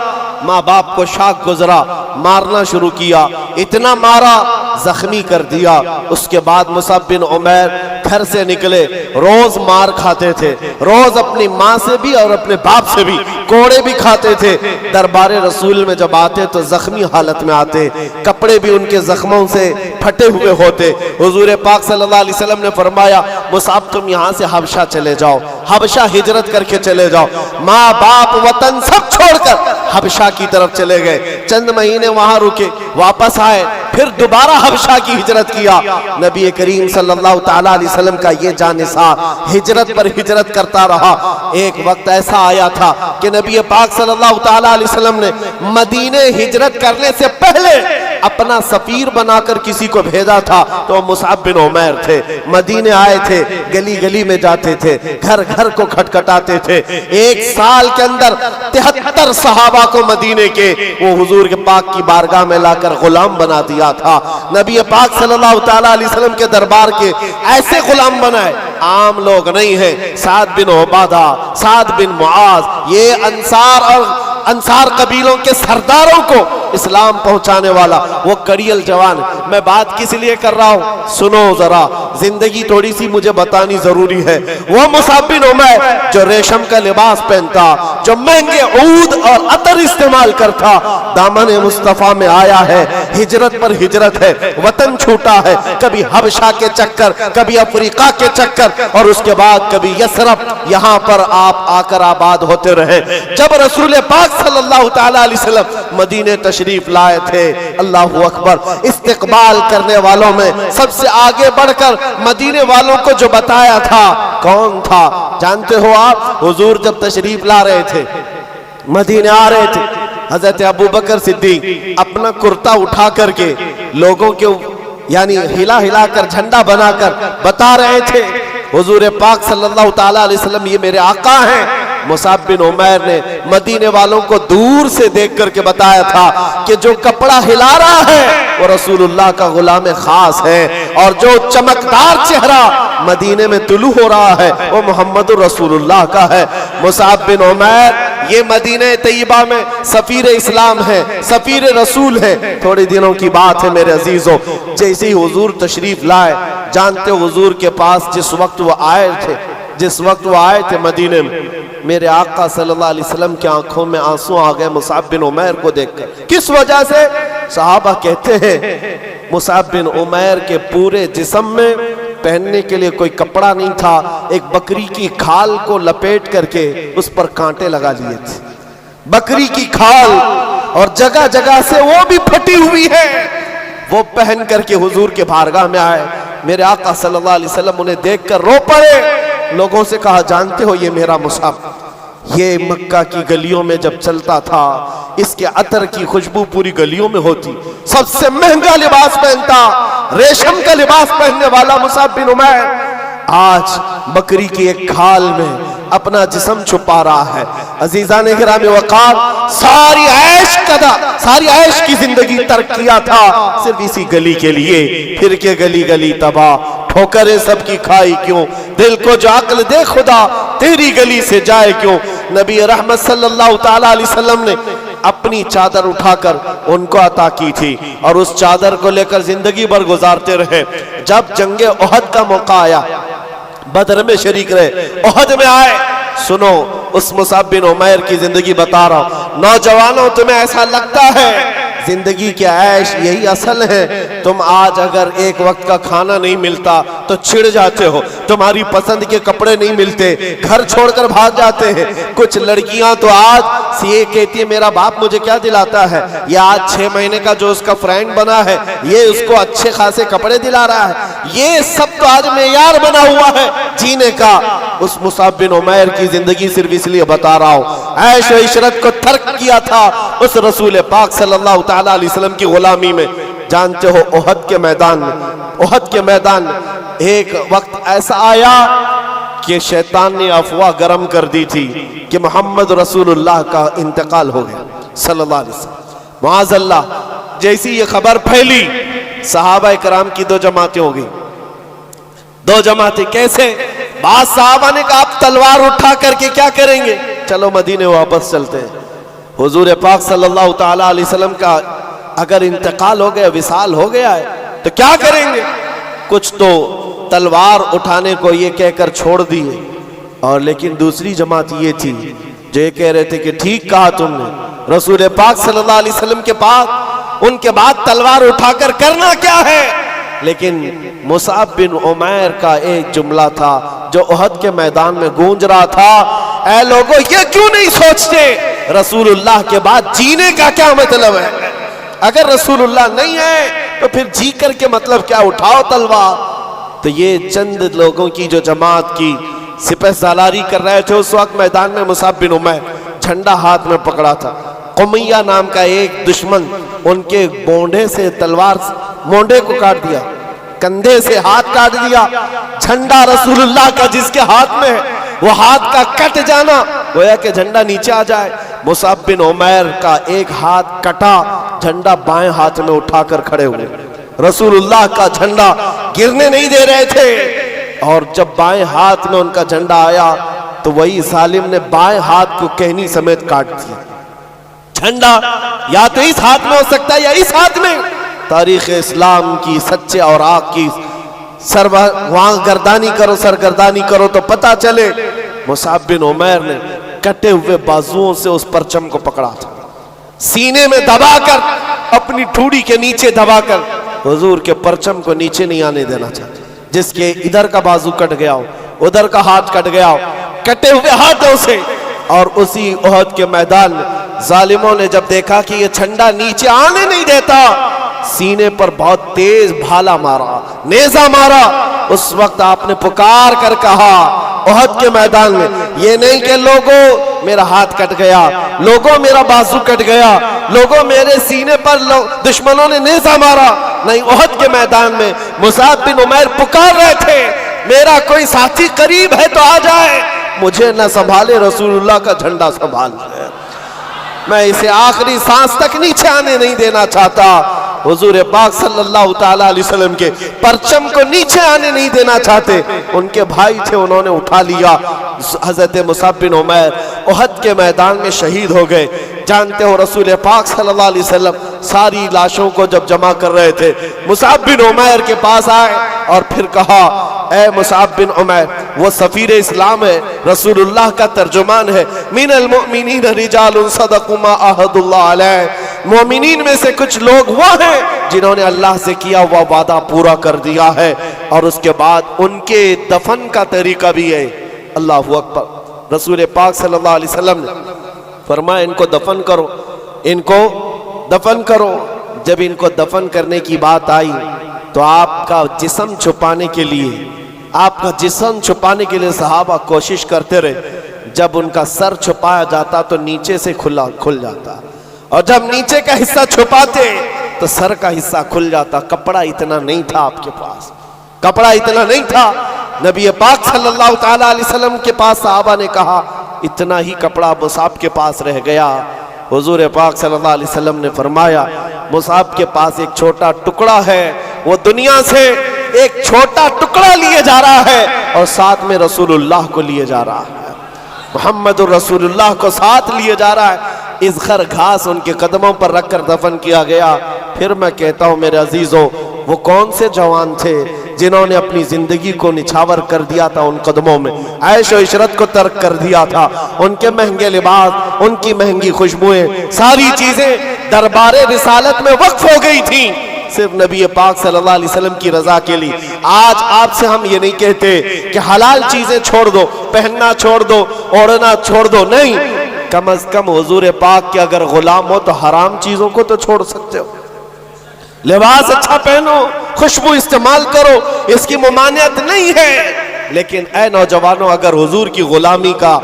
ماں باپ کو شاک گزرا، مارنا شروع کیا، اتنا مارا زخمی کر دیا۔ اس کے بعد مصعب بن عمیر گھر سے نکلے، روز مار کھاتے تھے، روز اپنی ماں سے بھی اور اپنے باپ سے بھی کوڑے بھی کھاتے تھے۔ دربار رسول میں جب آتے تو زخمی حالت میں آتے، کپڑے بھی ان کے زخموں سے پھٹے ہوئے ہوتے۔ حضور پاک صلی اللہ علیہ وسلم نے فرمایا مصعب تم یہاں سے حبشہ چلے جاؤ، حبشہ ہجرت کر کے چلے جاؤ، ماں باپ وطن سب چھوڑ کر حبشہ کی طرف چلے گئے، چند مہینے وہاں رکے، واپس آئے، پھر دوبارہ حبشہ کی ہجرت کیا۔ نبی کریم صلی اللہ تعالیٰ علیہ وسلم کا یہ جانثار ہجرت پر ہجرت کرتا رہا۔ ایک وقت ایسا آیا تھا کہ نبی پاک صلی اللہ تعالیٰ علیہ وسلم نے مدینے ہجرت کرنے سے پہلے اپنا سفیر بنا کر کسی کو بھیجا تھا، تو مصعب بن عمیر تھے۔ مدینے آئے تھے، گلی گلی میں جاتے تھے، گھر گھر کو کھٹکھٹاتے تھے۔ ایک سال کے اندر 73 صحابہ کو مدینے کے وہ حضور کے پاک کی بارگاہ میں لا کر غلام بنا دیا تھا۔ نبی پاک صلی اللہ تعالیٰ علیہ وسلم کے دربار کے ایسے غلام بنائے، عام لوگ نہیں ہیں۔ سعد بن عبادہ، سعد بن معاذ، یہ انصار قبیلوں کے سرداروں کو اسلام پہنچانے والا وہ کڑیل جوان۔ میں بات کس لیے کر رہا ہوں، سنو ذرا، زندگی تھوڑی سی مجھے بتانی ضروری ہے۔ وہ مصعب بن عمیر جو ریشم کا لباس پہنتا، جو مہنگے عود اور عطر استعمال کرتا، دامن مصطفیٰ میں آیا ہے، ہجرت پر ہجرت ہے، وطن چھوٹا ہے، کبھی حبشہ کے چکر، کبھی افریقہ کے چکر، اور اس کے بعد کبھی یثرب، یہاں پر آپ آ کر آباد ہوتے رہے۔ جب رسول پاک صلی اللہ تعالیٰ علیہ وسلم مدینے تشریف لائے تھے، اللہ اکبر، استقبال کرنے والوں میں سب سے آگے بڑھ کر مدینے والوں کو جو بتایا تھا، کون تھا جانتے ہو آپ؟ حضور جب تشریف لا رہے تھے، مدینے آ رہے تھے، حضرت ابوبکر صدیق اپنا کرتا اٹھا کر کے لوگوں کے یعنی ہلا ہلا کر جھنڈا بنا کر بتا رہے تھے، حضور پاک صلی اللہ تعالیٰ علیہ وسلم یہ میرے آقا ہیں۔ مصعب بن عمیر نے مدینے والوں کو دور سے دیکھ کر کے بتایا تھا کہ جو کپڑا ہلا رہا ہے وہ رسول اللہ کا غلام خاص ہے، اور جو چمکدار چہرہ مدینے میں طلوع ہو رہا ہے وہ محمد رسول اللہ کا ہے۔ مصعب بن عمیر یہ مدینہ طیبہ میں سفیر اسلام ہے، سفیر رسول ہے۔ تھوڑے دنوں کی بات ہے میرے عزیزوں، جیسے ہی حضور تشریف لائے، جانتے حضور کے پاس جس وقت وہ آئے تھے مدینے میں، میرے آقا صلی اللہ علیہ وسلم کی آنکھوں میں آنسو آ گئے مصعب بن عمیر کو دیکھ کر۔ کس وجہ سے؟ صحابہ کہتے ہیں مصعب بن عمیر کے پورے جسم میں پہننے کے لیے کوئی کپڑا نہیں تھا، ایک بکری کی کھال کو لپیٹ کر کے اس پر کانٹے لگا لیے تھے، بکری کی کھال، اور جگہ جگہ سے وہ بھی پھٹی ہوئی ہے، وہ پہن کر کے حضور کے بارگاہ میں آئے۔ میرے آقا صلی اللہ علیہ وسلم انہیں دیکھ کر رو پڑے، لوگوں سے کہا جانتے ہو یہ میرا مصعب، یہ مکہ کی گلیوں میں جب چلتا تھا اس کے عطر کی خوشبو پوری گلیوں میں ہوتی، سب سے مہنگا لباس پہنتا، ریشم کا لباس پہننے والا مصعب بن عمیر آج بکری کی ایک کھال میں اپنا جسم چھپا رہا ہے۔ عزیزان گرامی وقار، ساری عیش کی زندگی ترک کیا تھا صرف اسی گلی کے لیے، پھر کے گلی گلی تباہ، ٹھوکریں سب کی کھائی کیوں، دل کو جو عقل دے خدا تیری گلی سے جائے کیوں۔ نبی رحمت صلی اللہ تعالیٰ علیہ وسلم نے اپنی چادر اٹھا کر ان کو عطا کی تھی، اور اس چادر کو لے کر زندگی بھر گزارتے رہے۔ جب جنگ احد کا موقع آیا، بدر میں شریک رہے، احد میں آئے، سنو اس مصعب بن عمیر کی زندگی بتا رہا ہوں۔ نوجوانوں تمہیں ایسا لگتا ہے زندگی کی عیش یہی اصل ہے، تم آج اگر ایک وقت کا کھانا نہیں ملتا تو چھڑ جاتے ہو، تمہاری پسند کے کپڑے نہیں ملتے، گھر چھوڑ کر بھاگ جاتے ہیں۔ کچھ لڑکیاں تو آج یہ کہتی ہے میرا باپ مجھے کیا دلاتا ہے، یہ آج 6 مہینے کا جو اس کا فرینڈ بنا ہے یہ اس کو اچھے خاصے کپڑے دلا رہا ہے، یہ سب تو آج معیار بنا ہوا ہے جینے کا۔ اس مصعب بن عمیر کی زندگی صرف اس لیے بتا رہا ہوں، عیش و عشرت کو ترک کیا تھا اس رسول پاک صلی اللہ تعالیٰ علیہ وسلم کی غلامی میں۔ جانتے ہو احد کے میدان میں ایک وقت ایسا آیا کہ شیطان نے افواہ گرم کر دی تھی کہ محمد رسول اللہ کا انتقال ہو گیا صلی اللہ علیہ وسلم۔ معاذ اللہ، جیسی یہ خبر پھیلی صحابہ کرام کی 2 جماعتیں ہو گئی۔ 2 جماعتیں کیسے؟ بعض صحابہ نے کہا آپ تلوار اٹھا کر کے کیا کریں گے، چلو مدینے واپس چلتے ہیں۔ حضور پاک صلی اللہ تعالیٰ علیہ وسلم کا اگر انتقال ہو گیا، وصال ہو گیا ہے تو کیا کریں گے؟ کچھ تو تلوار اٹھانے کو یہ کہہ کر چھوڑ دیے، اور لیکن دوسری جماعت یہ تھی جو یہ کہہ رہے تھے کہ ٹھیک کہا تم نے، رسول پاک صلی اللہ علیہ وسلم کے پاس ان کے بعد تلوار اٹھا کر کرنا کیا ہے۔ لیکن مصعب بن عمیر کا ایک جملہ تھا جو احد کے میدان میں گونج رہا تھا، اے لوگوں یہ کیوں نہیں سوچتے رسول اللہ کے بعد جینے کا کیا مطلب ہے؟ اگر رسول اللہ نہیں ہے تو پھر جی کر کے مطلب کیا؟ اٹھاؤ تلوار۔ تو یہ چند لوگوں کی جو جماعت کی سپہ سالاری کر رہے تھے اس وقت میدان میں مصعب بن عمیر جھنڈا ہاتھ میں پکڑا تھا۔ قمیہ نام کا ایک دشمن ان کے مونڈے سے تلوار مونڈے کو کاٹ دیا، کندھے سے ہاتھ کاٹ دیا۔ جھنڈا رسول اللہ کا جس کے ہاتھ میں ہے وہ ہاتھ کا کٹ جانا گویا کہ جھنڈا نیچے آ جائے۔ مصعب بن عمیر کا ایک ہاتھ کٹا، جھنڈا بائیں ہاتھ میں اٹھا کر کھڑے ہوئے۔ رسول اللہ کا جھنڈا گرنے نہیں دے رہے تھے، اور جب بائیں ہاتھ میں ان کا جھنڈا آیا تو وہی ظالم نے بائیں ہاتھ کو کہنی سمیت کاٹ دیا۔ جھنڈا یا تو اس ہاتھ میں ہو سکتا ہے یا اس ہاتھ میں۔ تاریخ اسلام کی سچے اور آگ کی وہاں سرگردانی کرو تو پتا چلے مصعب بن عمیر نے کٹے ہوئے بازوؤں سے اس پرچم کو پکڑا تھا، سینے میں دبا کر، اپنی ٹھوڑی کے نیچے دبا کر حضور کے پرچم کو نیچے نہیں آنے دینا چاہتے۔ جس کے ادھر کا بازو کٹ گیا ہو، ادھر کا ہاتھ کٹ گیا ہو، کٹے ہوئے ہاتھوں سے۔ اور اسی احد کے میدان میں ظالموں نے جب دیکھا کہ یہ جھنڈا نیچے آنے نہیں دیتا، سینے پر بہت تیز بھالا مارا، نیزہ مارا۔ اس وقت آپ نے پکار کر کہا احد کے میدان میں، یہ نہیں کہ لوگوں میرا ہاتھ کٹ گیا، لوگوں میرا بازو کٹ گیا، لوگوں میرے سینے پر دشمنوں نے نیزہ مارا، نہیں، احد کے میدان میں مصعب بن عمیر پکار رہے تھے، میرا کوئی ساتھی قریب ہے تو آ جائے، مجھے نہ سنبھالے رسول اللہ کا جھنڈا سنبھال لے، میں اسے آخری سانس تک نیچے آنے نہیں دینا چاہتا۔ حضور پاک صلی اللہ تعالیٰ علیہ وسلم کے پرچم کو نیچے آنے نہیں دینا چاہتے۔ ان کے بھائی تھے، انہوں نے اٹھا لیا۔ حضرت مصعب بن عمیر احد کے میدان میں شہید ہو گئے۔ جانتے ہو رسول پاک صلی اللہ علیہ وسلم ساری لاشوں کو جب جمع کر رہے تھے، مصعب بن عمیر کے پاس آئے اور پھر کہا، اے مصعب بن عمیر، وہ سفیر اسلام ہے، رسول اللہ کا ترجمان ہے، من المؤمنین رجال صدقوا ما عاہدوا اللہ علیہ، مومنین میں سے کچھ لوگ وہ ہیں جنہوں نے اللہ سے کیا ہوا وعدہ پورا کر دیا ہے۔ اور اس کے بعد ان کے دفن کا طریقہ بھی ہے۔ اللہ اکبر۔ رسول پاک صلی اللہ علیہ وسلم نے فرمایا ان کو دفن کرو، ان کو دفن کرو۔ جب ان کو دفن کرنے کی بات آئی تو آپ کا جسم چھپانے کے لیے صحابہ کوشش کرتے رہے۔ جب ان کا سر چھپایا جاتا تو نیچے سے کھل جاتا، اور جب نیچے کا حصہ چھپاتے تو سر کا حصہ کھل جاتا۔ کپڑا اتنا نہیں تھا آپ کے پاس، کپڑا اتنا نہیں تھا۔ نبی پاک صلی اللہ تعالیٰ علیہ وسلم کے پاس صحابہ نے کہا اتنا ہی کپڑا مصعب کے پاس رہ گیا۔ حضور پاک صلی اللہ علیہ وسلم نے فرمایا مصعب کے پاس ایک چھوٹا ٹکڑا ہے، وہ دنیا سے ایک چھوٹا ٹکڑا لیے جا رہا ہے اور ساتھ میں رسول اللہ کو لیے جا رہا ہے، محمد الرسول اللہ کو ساتھ لیے جا رہا ہے۔ اذخر گھاس ان کے قدموں پر رکھ کر دفن کیا گیا۔ پھر میں کہتا ہوں میرے عزیزوں، وہ کون سے جوان تھے جنہوں نے اپنی زندگی کو نچھاور کر دیا تھا ان قدموں میں، عیش و عشرت کو ترک کر دیا تھا، ان کے مہنگے لباس، ان کی مہنگی خوشبوئیں، ساری چیزیں دربار رسالت میں وقف ہو گئی تھیں صرف نبی پاک صلی اللہ علیہ وسلم کی رضا کے لیے۔ آج آپ سے ہم یہ نہیں کہتے کہ حلال چیزیں چھوڑ دو، پہننا چھوڑ دو، اوڑھنا چھوڑ دو، نہیں، کم از کم حضور پاک کے اگر غلام ہو تو حرام چیزوں کو تو چھوڑ سکتے ہو۔ لباس اچھا پہنو، خوشبو استعمال کرو، اس کی ممانعت نہیں ہے، لیکن اے نوجوانوں، اگر حضور کی غلامی کا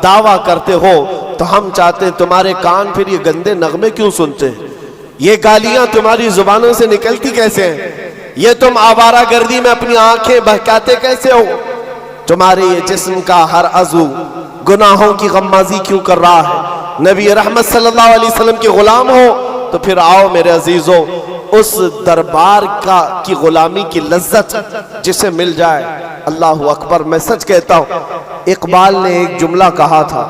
دعویٰ کرتے ہو تو ہم چاہتے ہیں تمہارے کان پھر یہ گندے نغمے کیوں سنتے ہیں؟ یہ گالیاں تمہاری زبانوں سے نکلتی کیسے ہیں؟ یہ تم آوارہ گردی میں اپنی آنکھیں بہکاتے کیسے ہو؟ تمہارے یہ جسم کا ہر عضو گناہوں کی غمازی کیوں کر رہا ہے؟ نبی رحمت صلی اللہ علیہ وسلم کے غلام ہو تو پھر آؤ میرے عزیزوں، اس دربار کی غلامی کی لذت جسے مل جائے۔ اللہ اکبر۔ میں سچ کہتا ہوں، اقبال نے ایک جملہ کہا تھا،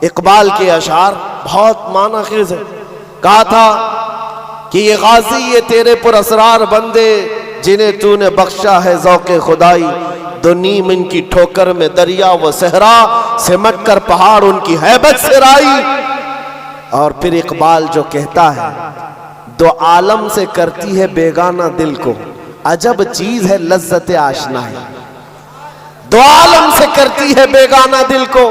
اقبال کے اشعار بہت معنی خیز ہے۔ کہا تھا کہ یہ غازی، یہ تیرے پر اسرار بندے جنہیں تو نے بخشا ہے ذوق خدائی، دو نیم ان کی ٹھوکر میں دریا و صحرا، سمٹ کر پہاڑ ان کی ہیبت سے رائی۔ اور پھر اقبال جو کہتا ہے، دو عالم سے کرتی ہے بیگانہ دل کو، عجب چیز ہے لذت آشنائی۔ دو عالم سے کرتی ہے بیگانہ دل کو،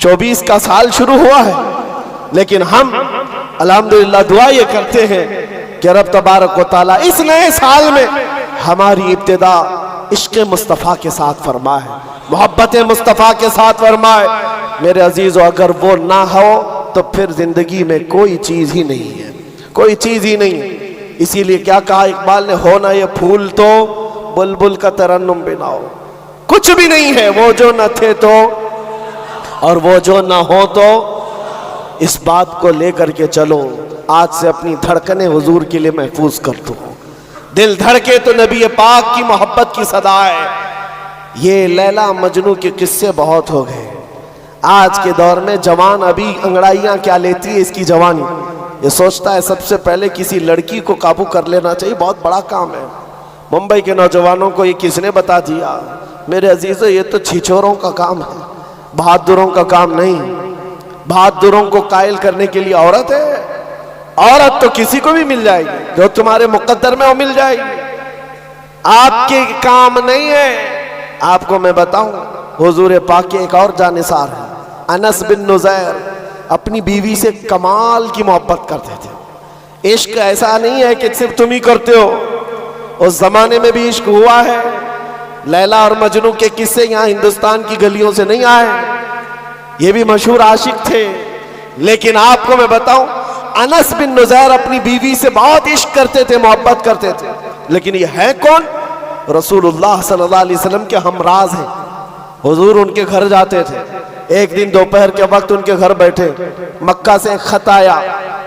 24 کا سال شروع ہوا ہے، لیکن ہم الحمدللہ دعا یہ کرتے ہیں کہ رب تبارک و تعالیٰ اس نئے سال میں ہماری ابتدا عشق مصطفیٰ کے ساتھ فرمائے، محبت مصطفیٰ کے ساتھ فرمائے۔ میرے عزیزو، اگر وہ نہ ہو تو پھر زندگی میں کوئی چیز ہی نہیں ہے، کوئی چیز ہی نہیں ہے۔ اسی لیے کیا کہا اقبال نے، ہونا یہ پھول تو بلبل کا ترنم بھی نہ ہو، کچھ بھی نہیں ہے وہ جو نہ تھے تو اور وہ جو نہ ہو تو۔ اس بات کو لے کر کے چلو، آج سے اپنی دھڑکنیں حضور کے لیے محفوظ کر دو، دل دھڑکے تو نبی پاک کی محبت کی صدا ہے۔ یہ لیلا مجنو کے قصے بہت ہو گئے، آج کے دور میں جوان ابھی انگڑائیاں کیا لیتی ہے اس کی جوانی، یہ سوچتا ہے سب سے پہلے کسی لڑکی کو قابو کر لینا چاہیے، بہت بڑا کام ہے۔ ممبئی کے نوجوانوں کو یہ کس نے بتا دیا؟ میرے عزیزو، یہ تو چھچوروں کا کام ہے، بہادروں کا کام نہیں۔ بہادروں کو قائل کرنے کے لیے عورت ہے، عورت تو کسی کو بھی مل جائے گی، جو تمہارے مقدر میں وہ مل جائے گی، آپ کے کام نہیں ہے۔ آپ کو میں بتاؤں، حضور پاک کے ایک اور جانثار ہے، انس بن نزیر، اپنی بیوی سے کمال کی محبت کرتے تھے۔ عشق ایسا نہیں ہے کہ صرف تم ہی کرتے ہو، اس زمانے میں بھی عشق ہوا ہے۔ لیلا اور مجنو کے قصے یہاں ہندوستان کی گلیوں سے نہیں آئے، یہ بھی مشہور عاشق تھے۔ لیکن آپ کو میں بتاؤں، انس بن نزیر اپنی بیوی سے بہت عشق کرتے تھے، محبت کرتے تھے، لیکن یہ ہے کون؟ رسول اللہ صلی اللہ علیہ وسلم کے ہمراز ہیں۔ حضور ان کے گھر جاتے تھے، ایک دن دوپہر کے وقت ان کے گھر بیٹھے، مکہ سے ایک خط آیا،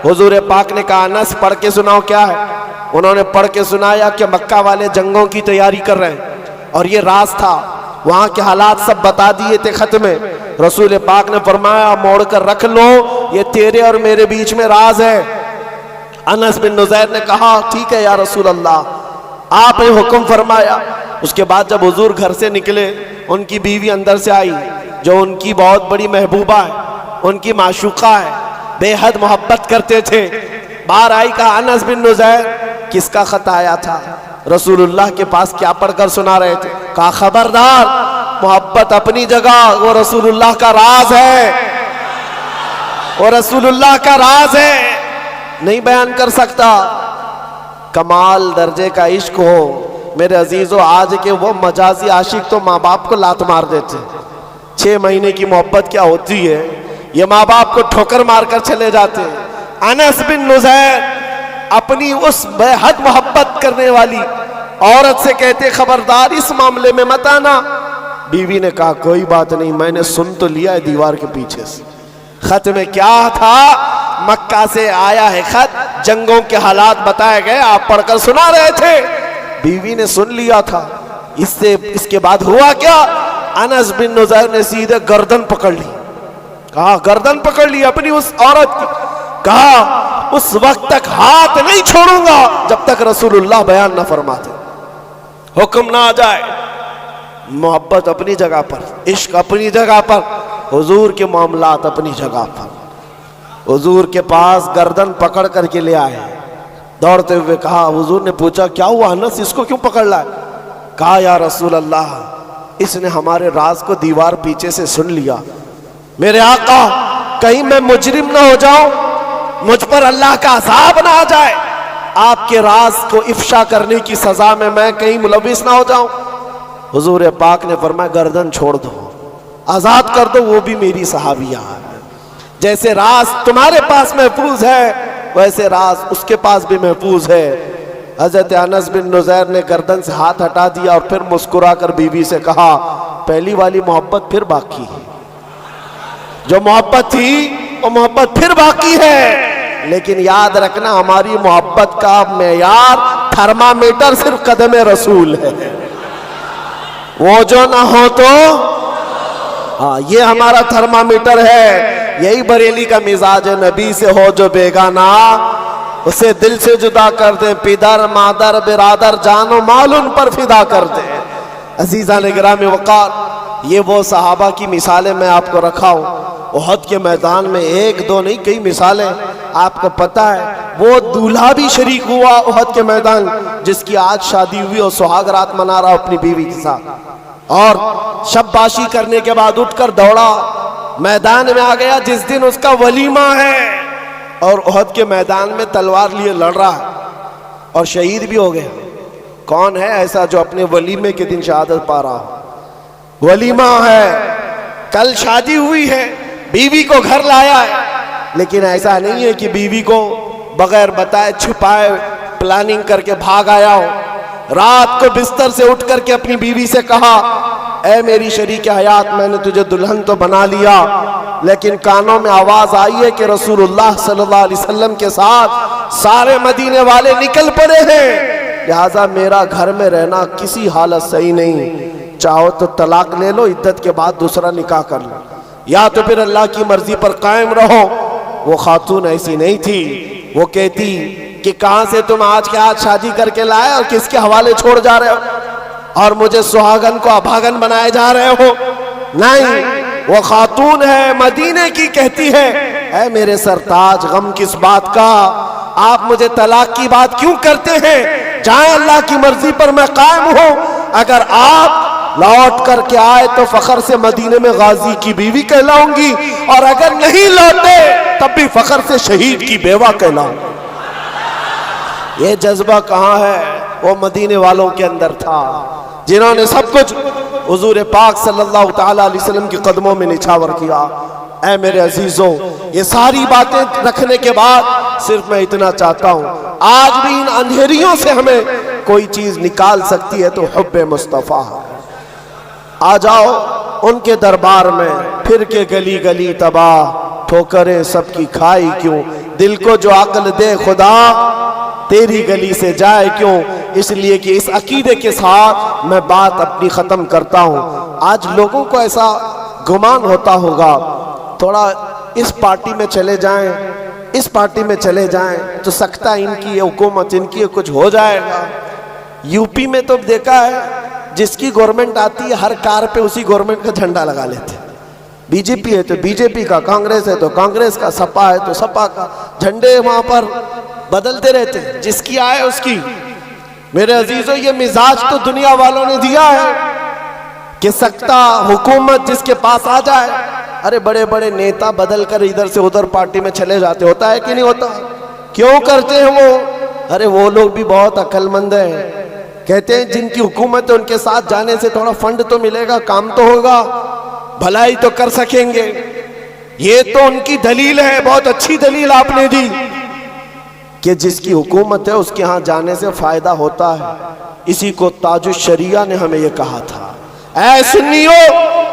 حضور پاک نے کہا انس پڑھ کے سناؤ کیا ہے۔ انہوں نے پڑھ کے سنایا کہ مکہ والے جنگوں کی تیاری کر رہے ہیں، اور یہ راز تھا، وہاں کے حالات سب بتا دیے تھے خط میں۔ رسول پاک نے فرمایا موڑ کر رکھ لو، یہ تیرے اور میرے بیچ میں راز ہے۔ انس بن نزیر نے کہا ٹھیک ہے یا رسول اللہ، آپ نے حکم فرمایا۔ اس کے بعد جب حضور گھر سے نکلے، ان کی بیوی اندر سے آئی، جو ان کی بہت بڑی محبوبہ ہے، ان کی معشوقہ ہے، بے حد محبت کرتے تھے۔ باہر آئی، کہا انس بن نزیر کس کا خط آیا تھا؟ رسول اللہ کے پاس کیا پڑھ کر سنا رہے تھے؟ کہا خبردار، محبت اپنی جگہ، وہ رسول اللہ کا راز ہے، وہ رسول اللہ کا راز ہے، نہیں بیان کر سکتا۔ کمال درجے کا عشق ہو میرے عزیزو، آج کے وہ مجازی عاشق تو ماں باپ کو لات مار دیتے۔ 6 مہینے کی محبت کیا ہوتی ہے، یہ ماں باپ کو ٹھوکر مار کر چلے جاتے۔ انس بن نزیر اپنی اس بے حد محبت کرنے والی عورت سے کہتے خبردار اس معاملے میں مت آنا۔ بیوی نے کہا کوئی بات نہیں، میں نے سن تو لیا ہے دیوار کے پیچھے سے۔ خط میں کیا تھا؟ مکہ سے آیا ہے خط، جنگوں کے حالات بتائے گئے، آپ پڑھ کر سنا رہے تھے۔ بیوی نے سن لیا تھا۔ اس کے بعد ہوا کیا؟ انس بن نزیر نے سیدھے گردن پکڑ لی، کہا گردن پکڑ لی اپنی اس عورت کی، کہا اس وقت تک ہاتھ نہیں چھوڑوں گا جب تک رسول اللہ بیان نہ فرماتے، حکم نہ آ جائے۔ محبت اپنی جگہ پر، عشق اپنی جگہ پر، حضور کے معاملات اپنی جگہ پر۔ حضور کے پاس گردن پکڑ کر کے لے آئے، دوڑتے ہوئے کہا، حضور نے پوچھا کیا ہوا انس، اس کو کیوں پکڑ لائے؟ کہا یا رسول اللہ، اس نے ہمارے راز کو دیوار پیچھے سے سن لیا، میرے آقا کہیں میں مجرم نہ ہو جاؤں، مجھ پر اللہ کا عذاب نہ آ جائے، آپ کے راز کو افشا کرنے کی سزا میں کہیں ملوث نہ ہو جاؤں۔ حضور پاک نے فرمایا گردن چھوڑ دو، آزاد کر دو، وہ بھی میری صحابیہ ہے، جیسے راز تمہارے پاس محفوظ ہے ویسے راز اس کے پاس بھی محفوظ ہے۔ حضرت انس بن نزیر نے گردن سے ہاتھ ہٹا دیا اور پھر مسکرا کر بیوی سے کہا پہلی والی محبت پھر باقی ہے، جو محبت تھی وہ محبت پھر باقی ہے، لیکن یاد رکھنا ہماری محبت کا معیار تھرمامیٹر صرف قدم رسول ہے، وہ جو نہ ہو تو ہاں یہ ہمارا تھرمامیٹر ہے۔ یہی بریلی کا مزاج ہے، نبی سے ہو جو بیگانہ اسے دل سے جدا کر دے، پدر مادر برادر جان و مال ان پر فدا کر دے۔ عزیزان گرامی وقار، یہ وہ صحابہ کی مثالیں میں آپ کو رکھا ہوں۔ احد کے میدان میں ایک دو نہیں کئی مثالیں آپ کو پتہ ہے۔ وہ دولہا بھی شریک ہوا احد کے میدان جس کی آج شادی ہوئی اور سہاگ رات منا رہا اپنی بیوی کے ساتھ، اور شب باشی کرنے کے بعد اٹھ کر دوڑا میدان میں آ گیا جس دن اس کا ولیمہ ہے، اور احد کے میدان میں تلوار لیے لڑ رہا ہے اور شہید بھی ہو گیا۔ کون ہے ایسا جو اپنے ولیمے کے دن شہادت پا رہا ہو؟ ولیمہ ہے، کل شادی ہوئی ہے، بیوی کو گھر لایا ہے، لیکن ایسا نہیں ہے کہ بیوی کو بغیر بتائے چھپائے پلاننگ کر کے بھاگ آیا ہو۔ رات کو بستر سے اٹھ کر کے اپنی بیوی سے کہا، اے میری شریک حیات، میں نے تجھے دلہن تو بنا لیا، لیکن کانوں میں آواز آئی ہے کہ رسول اللہ صلی اللہ علیہ وسلم کے ساتھ سارے مدینے والے نکل پڑے ہیں، لہٰذا میرا گھر میں رہنا کسی حالت صحیح نہیں، چاہو تو طلاق لے لو، عدت کے بعد دوسرا نکاح کر لو، یا تو پھر اللہ کی مرضی پر قائم رہو۔ وہ خاتون ایسی نہیں تھی، وہ کہتی کہ کہاں سے تم آج کے آج شادی کر کے لائے اور کس کے حوالے چھوڑ جا رہے ہو، اور مجھے سہاگن کو ابھاگن بنائے جا رہے ہو؟ نہیں، وہ خاتون ہے مدینے کی، کہتی ہے، اے میرے سرتاج، غم کس بات کا، آپ مجھے طلاق کی بات کیوں کرتے ہیں؟ جائیں، اللہ کی مرضی پر میں قائم ہوں، اگر آپ لوٹ کر کے آئے تو فخر سے مدینے میں غازی کی بیوی کہلاؤں گی، اور اگر نہیں لوٹے تب بھی فخر سے شہید کی بیوہ کہلاؤں۔ یہ جذبہ کہاں ہے؟ وہ مدینے والوں کے اندر تھا، جنہوں نے سب کچھ حضور پاک صلی اللہ تعالیٰ علیہ وسلم کے قدموں میں نچھاور کیا۔ اے میرے عزیزوں، یہ ساری باتیں رکھنے کے بعد صرف میں اتنا چاہتا ہوں، آج بھی ان اندھیریوں سے ہمیں کوئی چیز نکال سکتی ہے تو حب مصطفیٰ۔ آ جاؤ ان کے دربار میں، پھر کے گلی گلی تباہ، ٹھوکریں سب کی کھائی کیوں، دل کو جو عقل دے خدا، تیری گلی سے جائے کیوں۔ اس لیے کہ اس عقیدے کے ساتھ میں بات اپنی ختم کرتا ہوں۔ آج لوگوں کو ایسا گمان ہوتا ہوگا، تھوڑا اس پارٹی میں چلے جائیں، اس پارٹی میں چلے جائیں تو سکتا ان کی حکومت، ان کی کچھ ہو جائے گا۔ یو پی میں تو دیکھا ہے، جس کی گورنمنٹ آتی ہے ہر کار پہ اسی گورنمنٹ کا جھنڈا لگا لیتے ہیں۔ بی جے پی ہے تو بی جے پی کا، کانگریس ہے تو کانگریس کا، سپا ہے تو سپا کا، جھنڈے وہاں پر بدلتے رہتے ہیں، جس کی آئے اس کی۔ میرے عزیزوں، یہ مزاج تو دنیا والوں نے دیا ہے کہ سکتا حکومت جس کے پاس آ جائے، ارے بڑے بڑے نیتا بدل کر ادھر سے ادھر پارٹی میں چلے جاتے، ہوتا ہے کہ نہیں ہوتا؟ کیوں کرتے ہیں وہ؟ ارے وہ لوگ بھی بہت عقل مند ہیں، کہتے ہیں جن کی حکومت ہے ان کے ساتھ جانے سے تھوڑا فنڈ تو ملے گا، کام تو ہوگا، بھلائی تو کر سکیں گے۔ یہ تو ان کی دلیل ہے، بہت اچھی دلیل آپ نے دی کہ جس کی حکومت ہے اس کے ہاں جانے سے فائدہ ہوتا ہے۔ اسی کو تاج الشریعہ نے ہمیں یہ کہا تھا، اے سنیو،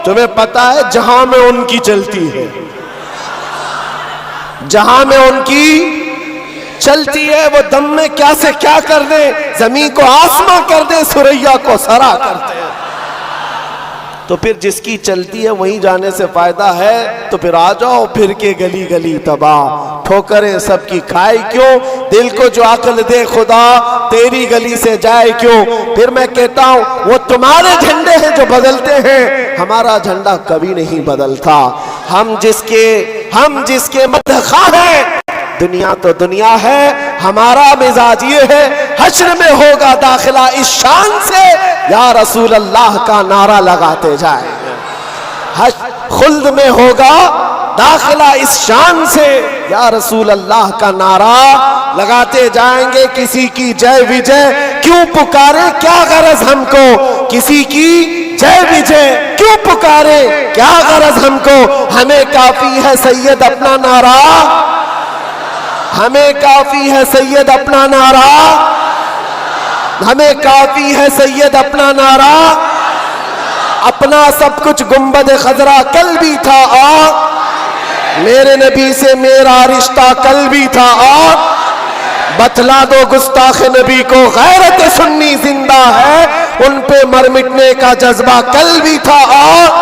تمہیں پتا ہے جہاں میں ان کی چلتی ہے، جہاں میں ان کی چلتی ہے، وہ دم میں کیا سے کیا کر دیں، زمین کو آسماں کر دیں، سریا کو سرا کر دیں۔ تو پھر جس کی چلتی ہے وہیں جانے سے فائدہ ہے، تو پھر آ جاؤ، پھر کے گلی گلی تباہ، ٹھوکریں سب کی کھائی کیوں، دل کو جو عقل دے خدا، تیری گلی سے جائے کیوں۔ پھر میں کہتا ہوں، وہ تمہارے جھنڈے ہیں جو بدلتے ہیں، ہمارا جھنڈا کبھی نہیں بدلتا۔ ہم جس کے مدخواہ ہیں، دنیا تو دنیا ہے، ہمارا مزاج یہ ہے، حشر میں ہوگا داخلہ اس شان سے، یا رسول اللہ کا نعرہ لگاتے جائیں گے۔ خلد میں ہوگا داخلہ اس شان سے، یا رسول اللہ کا نعرہ لگاتے جائیں گے۔ کسی کی جے وجے کیوں پکارے، کیا غرض ہم کو، کسی کی جے وجے کیوں پکارے، کیا غرض ہم کو، ہمیں کافی ہے سید اپنا نعرہ، ہمیں کافی ہے سید اپنا نعرہ، ہمیں کافی ہے سید اپنا نعرہ، اپنا سب کچھ گنبد خضرا کل بھی تھا، اور میرے نبی سے میرا رشتہ کل بھی تھا، اور بتلا دو گستاخ نبی کو غیرت سنی زندہ ہے، ان پہ مر مٹنے کا جذبہ کل بھی تھا، اور